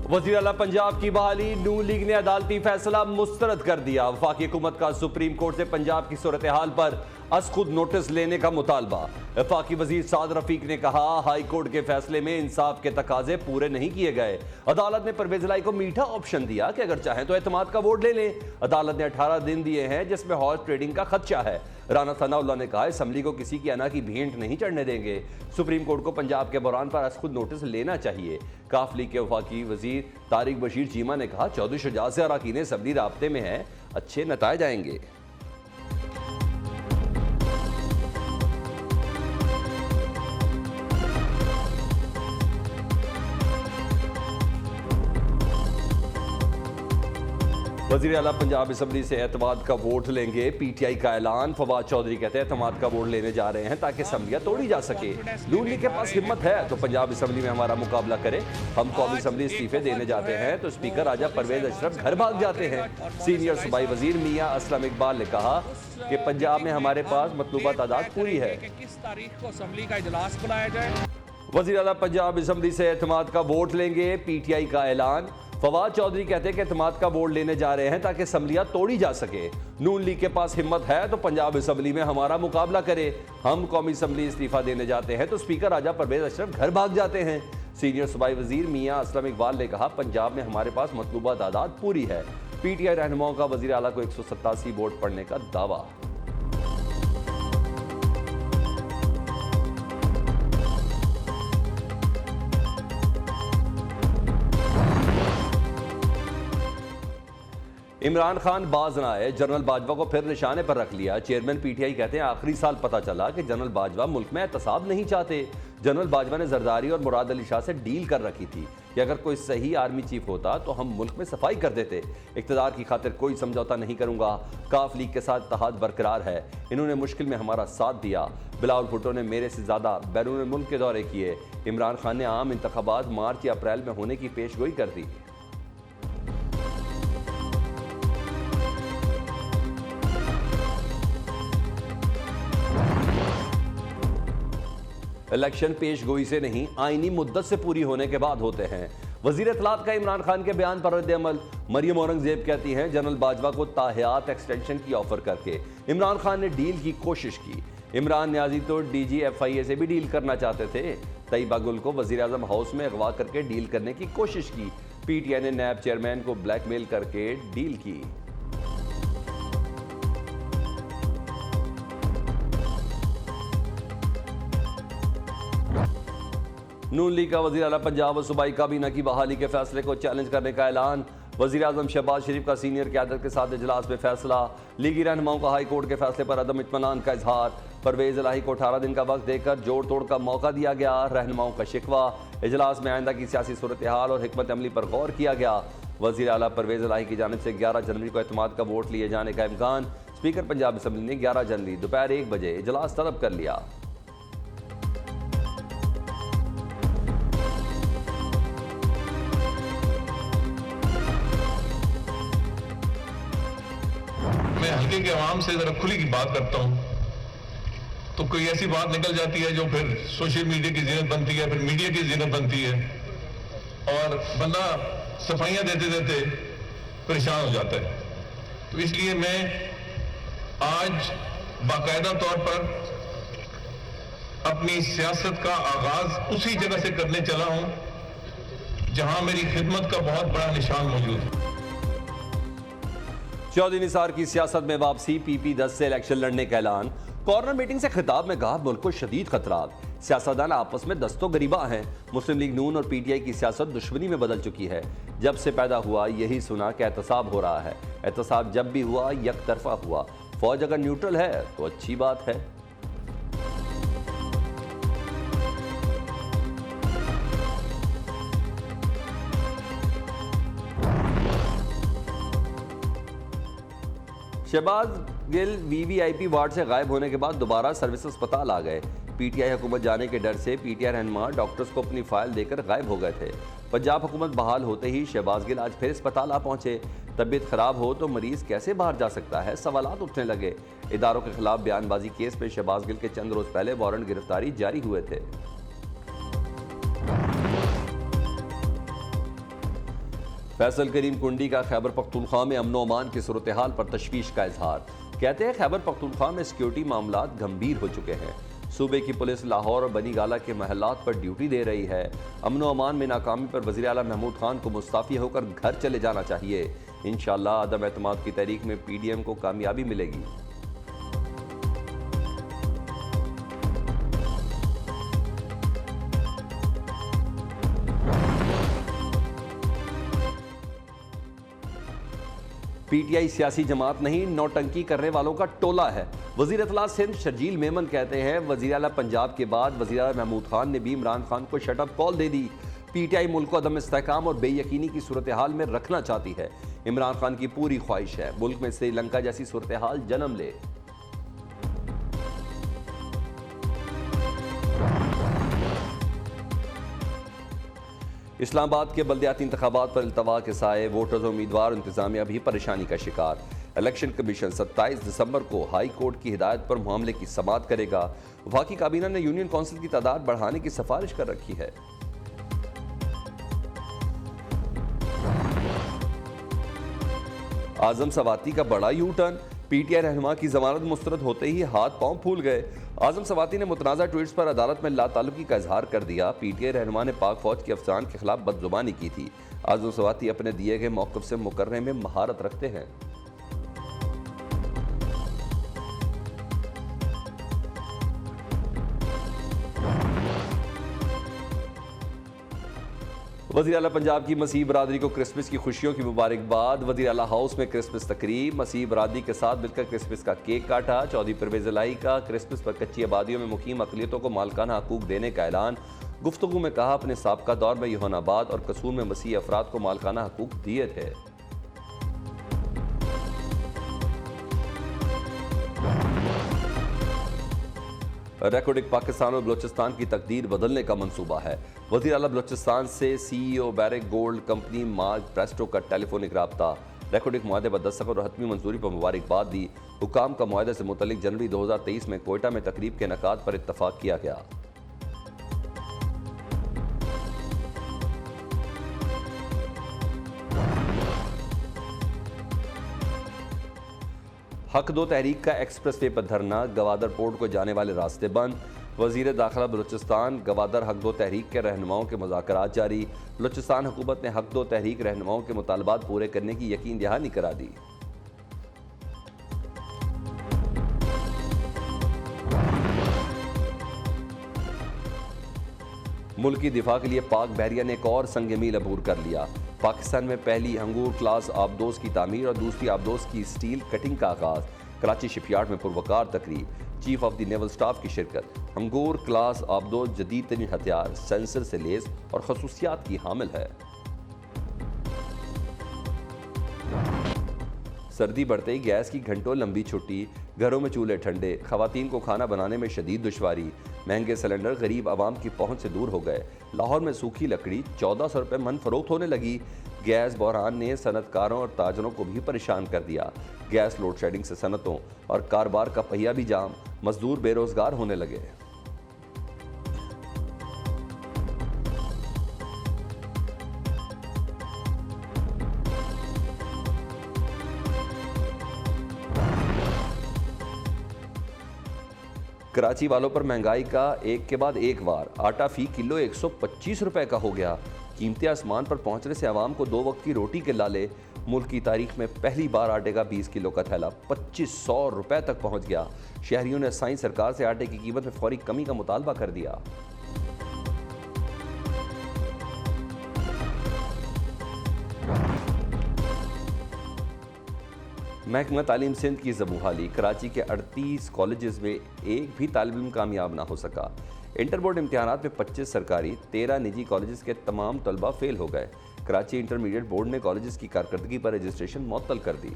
वज़ीर आला पंजाब की बहाली, नून लीग ने अदालती फैसला मुस्तरद कर दिया। वफाकी हुकूमत का सुप्रीम कोर्ट से पंजाब की सूरत हाल पर अज खुद नोटिस लेने का मुतालबा। वफाकी वजीर साद रफीक ने कहा, हाई कोर्ट के फैसले में इंसाफ के तकाजे पूरे नहीं किए गए। अदालत ने परवेज इलाही को मीठा ऑप्शन दिया कि अगर चाहें तो एतमाद का वोट ले लें। अदालत ने 18 दिन दिए हैं जिसमें हॉर्स ट्रेडिंग का खदशा है। राना सनाउल्लाह ने कहा, असम्बली को किसी की अना की भेंट नहीं चढ़ने देंगे। सुप्रीम कोर्ट को पंजाब के बहरान पर अज खुद नोटिस लेना चाहिए। काफ लीग के वफाकी वजीर तारिक बशीर चीमा ने कहा, चौधरी शुजात से अरकान असम्बली राब्ते में है, अच्छे नताइज आएंगे। वज़ीर आला पंजाब असम्बली से एतमाद का वोट लेंगे, पीटीआई का ऐलान। फवाद चौधरी कहते हैं एतमाद का वोट लेने जा रहे हैं ताकि असम्बलियाँ तोड़ी जा सके। नून लीग के पास हिम्मत है तो पंजाब असम्बली में हमारा मुकाबला करे। हम कौमी असम्बली इस्तीफे देने जाते हैं तो स्पीकर राजा परवेज अशरफ घर भाग जाते हैं। सीनियर सूबाई वजीर मियाँ असलम इकबाल ने कहा कि पंजाब में हमारे पास मतलूबा तादाद पूरी है। किस तारीख को असम्बली का इजलास बुलाया जाए। वज़ीर आला पंजाब असम्बली से एतमाद का वोट लेंगे, पीटीआई का ऐलान। फवाद चौधरी कहते हैं कि एतमाद का वोट लेने जा रहे हैं ताकि असम्बलियाँ तोड़ी जा सके। नून लीग के पास हिम्मत है तो पंजाब असम्बली में हमारा मुकाबला करे। हम कौमी असम्बली इस्तीफा देने जाते हैं तो स्पीकर राजा परवेज अशरफ घर भाग जाते हैं। सीनियर सूबाई वजीर मियाँ असलम इकबाल ने कहा, पंजाब में हमारे पास मतलूबा तादाद पूरी है। पीटीआई रहनुमाओं का वज़ीर आला को 187 वोट पड़ने का दावा। इमरान खान बाज न आए, जनरल बाजवा को फिर निशाने पर रख लिया। चेयरमैन पीटीआई कहते हैं, आखिरी साल पता चला कि जनरल बाजवा मुल्क में एहतसाब नहीं चाहते। जनरल बाजवा ने जरदारी और मुराद अली शाह से डील कर रखी थी कि अगर कोई सही आर्मी चीफ होता तो हम मुल्क में सफाई कर देते। इक़्तिदार की खातिर कोई समझौता नहीं करूंगा। काफ लीग के साथ इत्तेहाद बरकरार है। इन्होंने मुश्किल में हमारा साथ दिया। बिलावल भुट्टो ने मेरे से ज़्यादा बैरून मुल्क के दौरे किए। इमरान खान ने आम इंतखाबात मार्च या अप्रैल में होने की पेशगोई कर दी। इलेक्शन पेश गोई से नहीं, आईनी मुद्दत से पूरी होने के बाद होते हैं। वजीर इत्तलात का इमरान खान के बयान पर रद्द-ए-अमल। मरियम औरंगजेब कहती हैं, जनरल बाजवा को ताहयात एक्सटेंशन की ऑफर करके इमरान खान ने डील की कोशिश की। इमरान न्याजी तो DGFIA से भी डील करना चाहते थे। तैयबा गुल को वजीर आजम हाउस में अगवा करके डील करने की कोशिश की। पीटीआई ने नैब चेयरमैन को ब्लैकमेल करके डील की। नून लीग का वज़ीर आला पंजाब और सूबाई काबीना की बहाली के फैसले को चैलेंज करने का ऐलान। वज़ीर आज़म शहबाज शरीफ का सीनियर क़यादत के साथ इजलास में फैसला। लीगी रहनुमाओं का हाई कोर्ट के फैसले पर अदम इत्मीनान का इजहार। परवेज इलाही को 18 दिन का वक्त देकर जोड़ तोड़ का मौका दिया गया। रहनुमाओं का शिकवा। इजलास में आइंदा की सियासी सूरत हाल और हिकमत अमली पर गौर किया गया। वज़ीर आला परवेज इलाही की जानिब से 11 जनवरी को एतमाद का वोट लिए जाने का इम्कान। स्पीकर पंजाब असम्बली ने 11 जनवरी दोपहर 1 बजे इजलास तलब कर लिया। हल्के के अवाम से जरा खुली की बात करता हूं तो कोई ऐसी बात निकल जाती है जो फिर सोशल मीडिया की जीनत बनती है, फिर मीडिया की जीनत बनती है और बंदा सफाइयां देते देते परेशान हो जाता है। तो इसलिए मैं आज बाकायदा तौर पर अपनी सियासत का आगाज उसी जगह से करने चला हूं जहां मेरी खिदमत का बहुत बड़ा निशान मौजूद है। चौधरी निसार की सियासत में वापसी। PP10 से इलेक्शन लड़ने का ऐलान। कॉर्नर मीटिंग से खिताब में कहा, मुल्क को शदीद खतरात। सियासतदान आपस में दस्तो गरीबा हैं। मुस्लिम लीग नून और पीटीआई की सियासत दुश्मनी में बदल चुकी है। जब से पैदा हुआ यही सुना कि एहतसाब हो रहा है। एहतसाब जब भी हुआ एक तरफा हुआ। फौज अगर न्यूट्रल है तो अच्छी बात है। शहबाज गिल VVIP वार्ड से गायब होने के बाद दोबारा सर्विस अस्पताल आ गए। पीटीआई हुकूमत जाने के डर से पीटीआई रहनुमा डॉक्टर्स को अपनी फाइल देकर गायब हो गए थे। पंजाब हुकूमत बहाल होते ही शहबाज गिल आज फिर अस्पताल आ पहुंचे। तबीयत खराब हो तो मरीज कैसे बाहर जा सकता है, सवालात उठने लगे। इदारों के खिलाफ बयानबाजी केस में शहबाज गिल के चंद रोज पहले वारंट गिरफ्तारी जारी हुए थे। फैसल करीम कुंडी का खैबर पख्तूनख्वा में अमन अमान की सूरत हाल पर तशवीश का इजहार। कहते हैं खैबर पख्तूनख्वा में सिक्योरिटी मामलात गंभीर हो चुके हैं। सूबे की पुलिस लाहौर और बनी गाला के महल्लात पर ड्यूटी दे रही है। अमन अमान में नाकामी पर वज़ीर आला महमूद खान को मुस्तफ़ी होकर घर चले जाना चाहिए। इंशाअल्लाह अदम एतमाद की तहरीक में PDM को कामयाबी मिलेगी। PTI सियासी जमात नहीं, नौटंकी करने वालों का टोला है। वज़ीर इत्तलात सिंध शर्जील मेमन कहते हैं वज़ीर आला पंजाब के बाद वज़ीर आला महमूद खान ने भी इमरान खान को शटअप कॉल दे दी। PTI मुल्क को अदम इस्तेहकाम और बेयकीनी की सूरत हाल में रखना चाहती है। इमरान खान की पूरी ख्वाहिश है मुल्क में श्रीलंका जैसी सूरत हाल जन्म ले। इस्लामाबाद के बल्दियाती इंतखाबात पर इल्तवा के साए वोटर्स और उम्मीदवार इंतजामिया भी परेशानी का शिकार। इलेक्शन कमीशन 27 दिसंबर को हाई कोर्ट की हिदायत पर मामले की समाअत करेगा। वफाकी काबीना ने यूनियन काउंसिल की तादाद बढ़ाने की सिफारिश कर रखी है। आजम सवाती का बड़ा यू टर्न। PTI रहनुमा की जमानत मुस्तरद होते ही हाथ पांव फूल गए। आजम सवाती ने मुतनाज़ा ट्वीट्स पर अदालत में लाताल्लुकी का इजहार कर दिया। PTI रहनुमा ने पाक फौज के अफसरान के खिलाफ बदजुबानी की थी। आजम सवाती अपने दिए गए मौक़िफ़ से मुकर्रने में महारत रखते हैं। वज़ीर आला पंजाब की मसीह बरादरी को क्रिसमस की खुशियों की मुबारकबाद। वज़ीर आला हाउस में क्रिसमस तकरीब, मसीह बरादरी के साथ मिलकर क्रिसमस का केक काटा। चौधरी परवेज़ इलाही का क्रिसमस पर कच्ची आबादियों में मुकीम अक़लियतों को मालकाना हकूक़ देने का ऐलान। गुफ्तगू में कहा अपने साबका दौर में यूहन्नाबाद और कसूर में मसीह अफराद को मालकाना हकूक़ दिए थे। रिकॉर्डिंग पाकिस्तान और बलोचिस्तान की तकदीर बदलने का मंसूबा है। वज़ीर आला बलोचिस्तान से CEO Barrick gold company Mark Bristow का टेलीफोनिक रब्ता। रिकॉर्डिंग मुआहदे पर दस्तखत और हतमी मंजूरी पर मुबारकबाद दी। हुकाम का मुआहदे से मुतल्लिक जनवरी 2023 में कोयटा में तकरीब के इनेकाद पर इत्तफाक किया गया। हक दो तहरीक का एक्सप्रेस वे पर धरना, गवादर पोर्ट को जाने वाले रास्ते बंद। वज़ीर दाखिला बलूचिस्तान गवादर हक दो तहरीक के रहनुमाओं के मुज़ाकरात जारी। बलूचिस्तान हुकूमत ने हक दो तहरीक रहनुमाओं के मुतालबात पूरे करने की यकीन दहानी करा दी। मुल्क की दिफा के लिए पाक बहरिया ने एक और संग मील अबूर कर लिया। पाकिस्तान में पहली हंगूर क्लास आबदोज की तामीर और दूसरी आबदोज की स्टील कटिंग का आगाज। कराची शिपयार्ड में पुरवकार तकरीब, chief of the naval staff की शिरकत। हंगूर क्लास आबदोज जदीद तरीन हथियार, सेंसर से लेस और खसूसियात की हामिल है। सर्दी बढ़ते ही गैस की घंटों लंबी छुट्टी, घरों में चूल्हे ठंडे, खवातीन को खाना बनाने में शदीद दुश्वारी। महंगे सिलेंडर गरीब आवाम की पहुंच से दूर हो गए। लाहौर में सूखी लकड़ी 1400 रुपये मन फरोख्त होने लगी। गैस बहरान ने सनतकारों और ताजरों को भी परेशान कर दिया। गैस लोड शेडिंग से सनतों और कारोबार का पहिया भी जाम, मजदूर बेरोजगार होने लगे। कराची वालों पर महंगाई का एक के बाद एक वार। आटा फी किलो 125 रुपए का हो गया। कीमतें आसमान पर पहुंचने से आवाम को 2 वक्त की रोटी के लाले। मुल्क की तारीख में पहली बार आटे का 20 किलो का थैला 2500 रुपए तक पहुंच गया। शहरियों ने साई सरकार से आटे की कीमत में फौरी कमी का मुतालबा कर दिया। महकमा तालीम सिंध की ज़बूहाली, कराची के 38 कॉलेजेस में एक भी तालिब इल्म कामयाब ना हो सका। इंटर बोर्ड इम्तिहानात में 25 सरकारी 13 निजी कॉलेजेस के तमाम तलबा फेल हो गए। कराची इंटरमीडिएट बोर्ड ने कॉलेजेस की कारकर्दगी पर रजिस्ट्रेशन मुअत्तल कर दी।